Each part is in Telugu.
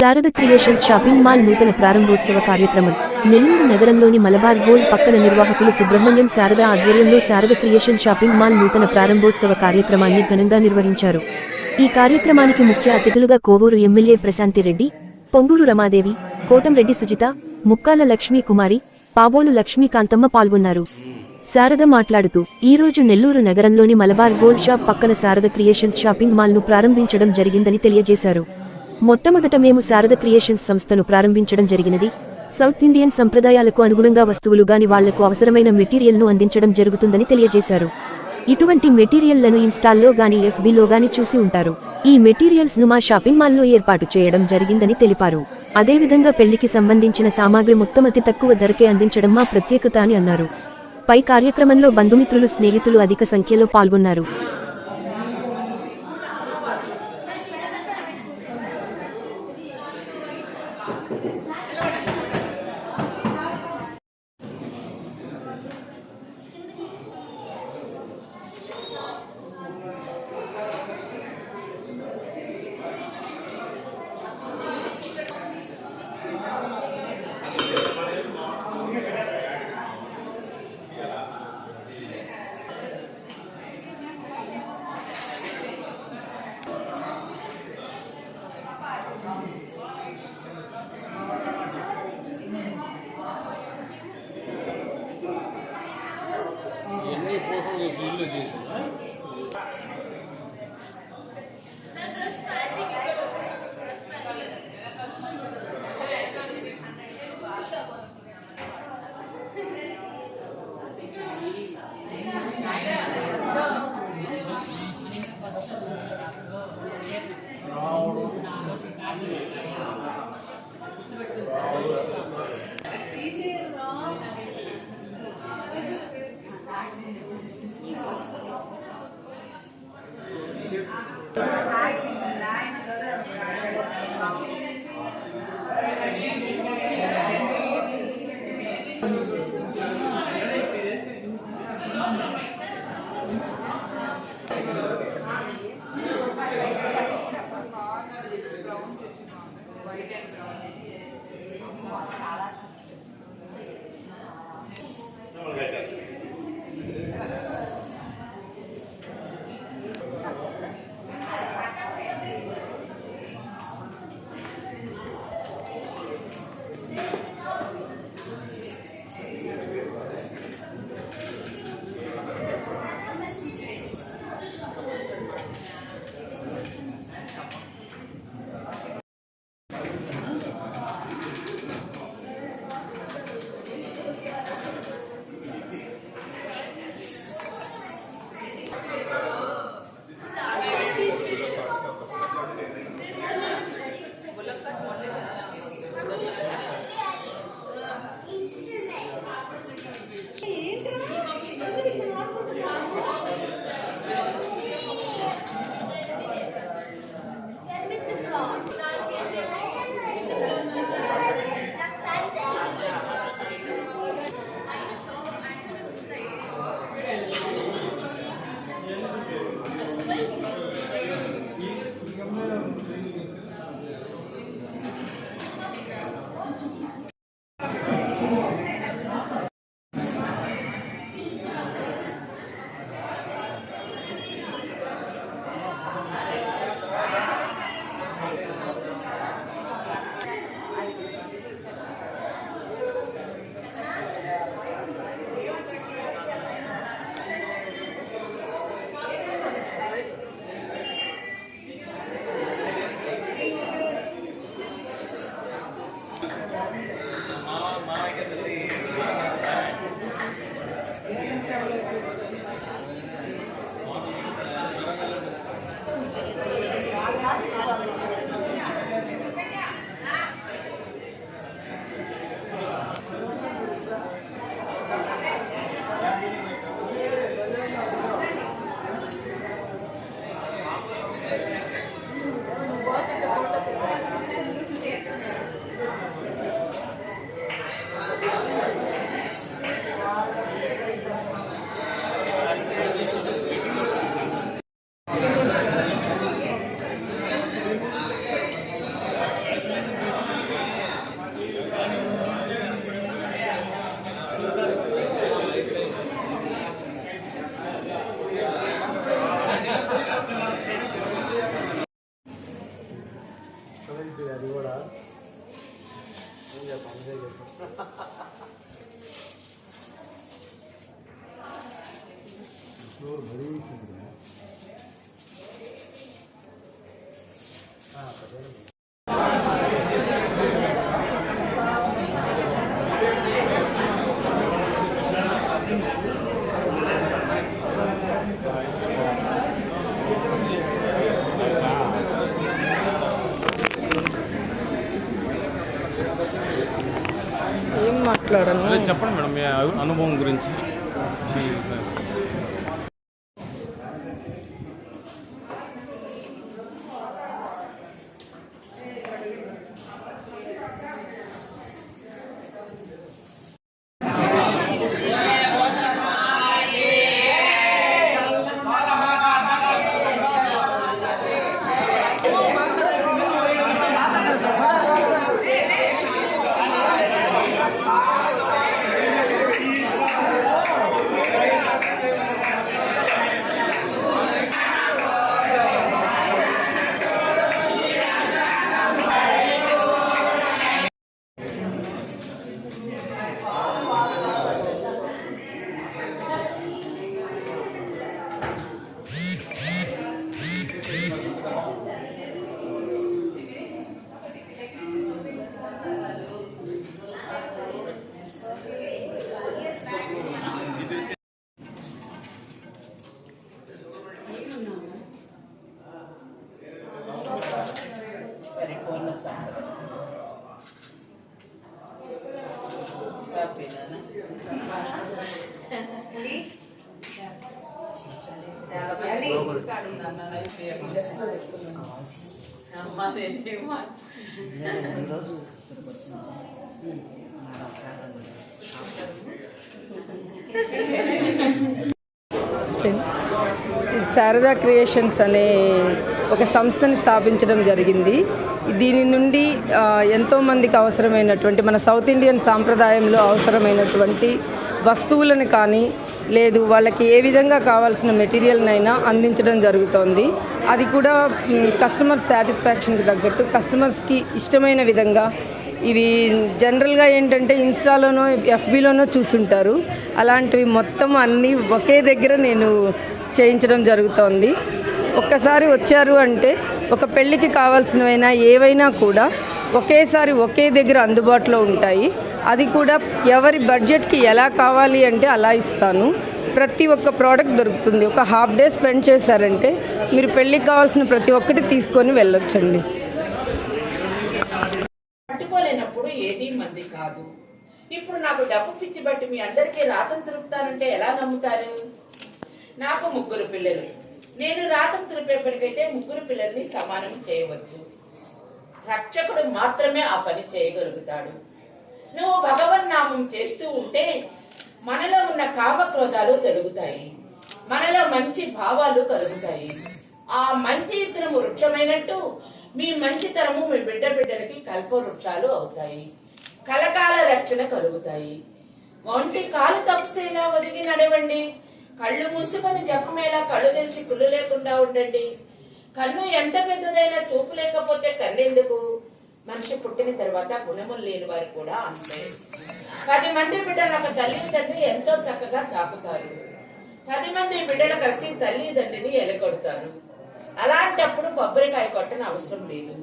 శారద క్రియేషన్స్ షాపింగ్ మాల్ నూతన ప్రారంభోత్సవ కార్యక్రమం నెల్లూరు నగరంలోని మలబార్ గోల్డ్ పక్కన నిర్వాహకులు సుబ్రహ్మణ్యం శారద ఆధ్వర్యంలో శారద క్రియేషన్ షాపింగ్ మాల్ నూతన ప్రారంభోత్సవ కార్యక్రమాన్ని ఘనంగా నిర్వహించారు. ఈ కార్యక్రమానికి ముఖ్య అతిథులుగా కోవూరు ఎమ్మెల్యే ప్రశాంతిరెడ్డి, పొంగూరు రమాదేవి, కోటంరెడ్డి సుజిత, ముక్కాల లక్ష్మీ కుమారి, పాబోలు లక్ష్మీకాంతమ్మ పాల్గొన్నారు. శారద మాట్లాడుతూ ఈరోజు నెల్లూరు నగరంలోని మలబార్ గోల్డ్ షాప్ పక్కన శారద క్రియేషన్స్ షాపింగ్ మాల్ ను ప్రారంభించడం జరిగిందని తెలియజేశారు. మొట్టమొదట మేము శారద క్రియేషన్స్ సంస్థను ప్రారంభించడం జరిగినది సౌత్ ఇండియన్ సంప్రదాయాలకు అనుగుణంగా వస్తువులు గాని వాళ్లకు అవసరమైన మెటీరియల్ ను అందించడం జరుగుతుందని తెలియజేశారు. ఇటువంటి మెటీరియల్లను ఇన్స్టాల్లో గాని FBలో గాని చూసి ఉంటారు. ఈ మెటీరియల్స్ ను మా షాపింగ్ మాల్లో ఏర్పాటు చేయడం జరిగిందని తెలిపారు. అదేవిధంగా పెళ్లికి సంబంధించిన సామాగ్రి మొత్తం అతి తక్కువ ధరకే అందించడం మా ప్రత్యేకత అని అన్నారు. పై కార్యక్రమంలో బంధుమిత్రులు, స్నేహితులు అధిక సంఖ్యలో పాల్గొన్నారు. ఎన్ని ఫోటోలు ఫీల్డ్లో చేసాను. చెప్పండి మేడం మీ అనుభవం గురించి. పరిపూర్ణ సంపద శారదా క్రియేషన్స్ అనే ఒక సంస్థని స్థాపించడం జరిగింది. దీని నుండి ఎంతోమందికి అవసరమైనటువంటి మన సౌత్ ఇండియన్ సాంప్రదాయంలో అవసరమైనటువంటి వస్తువులను కానీ లేదు వాళ్ళకి ఏ విధంగా కావాల్సిన మెటీరియల్నైనా అందించడం జరుగుతోంది. అది కూడా కస్టమర్ సాటిస్ఫాక్షన్కి తగ్గట్టు కస్టమర్స్కి ఇష్టమైన విధంగా. ఇవి జనరల్గా ఏంటంటే ఇన్స్టాలోనో ఎఫ్బీలోనో చూసుంటారు, అలాంటివి మొత్తం అన్నీ ఒకే దగ్గర నేను చేయించడం జరుగుతోంది. ఒక్కసారి వచ్చారు అంటే ఒక పెళ్ళికి కావాల్సినవైనా ఏవైనా కూడా ఒకేసారి ఒకే దగ్గర అందుబాటులో ఉంటాయి. అది కూడా ఎవరి బడ్జెట్కి ఎలా కావాలి అంటే అలా ఇస్తాను. ప్రతి ఒక్క ప్రోడక్ట్ దొరుకుతుంది. ఒక హాఫ్ డే స్పెండ్ చేశారంటే మీరు పెళ్ళికి కావాల్సిన ప్రతి ఒక్కటి తీసుకొని వెళ్ళొచ్చండి. పట్టుకోలేనప్పుడు ఏది మంది కాదు. ఇప్పుడు నాకు డబ్బు పిచ్చి బట్టి మీ అందరికీ రాతం తిరుపుతానంటే ఎలా నమ్ముతారు? నాకు 3 పిల్లలు. నేను రాతం తిరిపేపటికైతే 3 పిల్లల్ని సమానం చేయవచ్చు. రక్షకుడు మాత్రమే ఆ పని చేయగలుగుతాడు. నువ్వు భగవన్నామం చేస్తూ ఉంటే మనలో ఉన్న కామక్రోధాలు తొలగుతాయి, మనలో మంచి భావాలు కలుగుతాయి. ఆ మంచి ఇతరము వృక్షమైనట్టు మీ మంచితనము మీ బిడ్డలకి కల్ప వృక్షాలు అవుతాయి. కలకాల రక్షణ కలుగుతాయి. ఒంటి కాలు తప్పుసేలా ఒదిగి నడవండి. కళ్ళు మూసుకొని జపమేలా కళ్ళు తెరిచి కుళ్ళు లేకుండా ఉండండి. కన్ను ఎంత పెద్దదైనా చూపు లేకపోతే కన్నెందుకు? మనిషి పుట్టిన తర్వాత గుణములు లేని వారు కూడా అంతే. 10 మంది బిడ్డలు ఒక తల్లి తండ్రి ఎంతో చక్కగా చాకుతారు. 10 మంది బిడ్డలు కలిసి తల్లి తండ్రిని ఎలగొడతారు. అలాంటప్పుడు కొబ్బరికాయ కొట్టన అవసరం లేదు.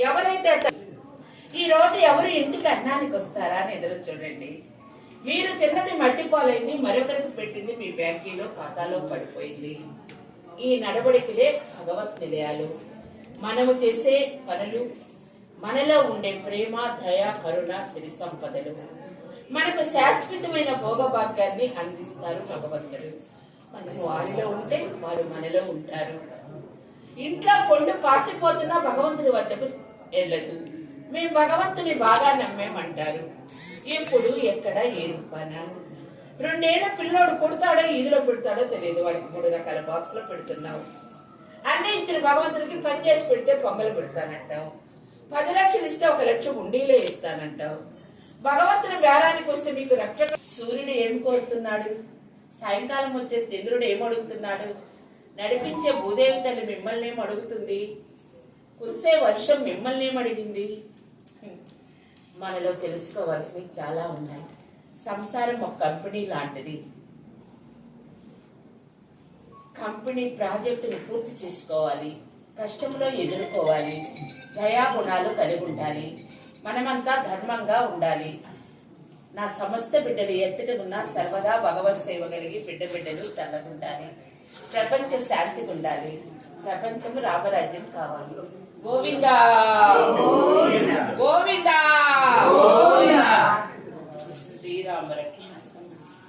ఎవరైతే ఈ రోజు ఎవరు ఇంటికి అన్నానికి వస్తారా అని ఎదురు చూడండి. మీరు తిన్నది మట్టిపాలైంది, మరొకరికి పెట్టింది మీ బ్యాంకీలో ఖాతాలో పడిపోయింది. ఈ నడవడికలే భగవత్ నిలయాలు. మనము చేసే పనులు, మనలో ఉండే ప్రేమ, దయ, కరుణ, సిరి సంపదలు మనకు శాశ్వతమైన భోగభాగ్యాన్ని అందిస్తారు భగవంతుడు. మనము వారిలో ఉంటే వారు మనలో ఉంటారు. ఇంట్లో పొండు పాసిపోతున్నా భగవంతుడి వద్దకు వెళ్ళదు. మేము భగవంతుని బాగా నమ్మేమంటారు. ఎప్పుడు ఎక్కడ ఏ రూపాన 2 ఏళ్ల పిల్లోడు పుడతాడో ఈదులో పుడతాడో తెలియదు. వాడికి 3 రకాల బాక్స్ లో పెడుతున్నావు. అన్ని ఇచ్చిన భగవంతుడికి పని చేసి పెడితే పొంగలు పెడతానంటావు. 10 లక్షలు ఇస్తే 1 లక్ష ఉండిలో ఇస్తానంటావు. భగవంతుని బేరానికి వస్తే మీకు రక్షక. సూర్యుడు ఏం కోరుతున్నాడు? సాయంకాలం వచ్చే చంద్రుడు ఏం అడుగుతున్నాడు? నడిపించే భూదేవి తల్లి మిమ్మల్ని ఏం అడుగుతుంది? కురిసే వర్షం మిమ్మల్ని ఏం అడిగింది? మనలో తెలుసుకోవాల్సినవి చాలా ఉన్నాయి. సంసారం ఒక కంపెనీ లాంటిది. కంపెనీ ప్రాజెక్టుని పూర్తి చేసుకోవాలి, కష్టంలో ఎదుర్కోవాలి, దయాగుణాలు కలిగి ఉండాలి, మనమంతా ధర్మంగా ఉండాలి. నా సమస్త బిడ్డలు ఎచ్చట ఉన్నా సర్వదా భగవత్ సేవ కలిగి బిడ్డలు చల్లగుండాలి. ప్రపంచ శాంతిగా ఉండాలి. ప్రపంచం రామరాజ్యం కావాలి. గోవిందా గోవిందా శ్రీరామ. జ్ఞాపకం ఉంది.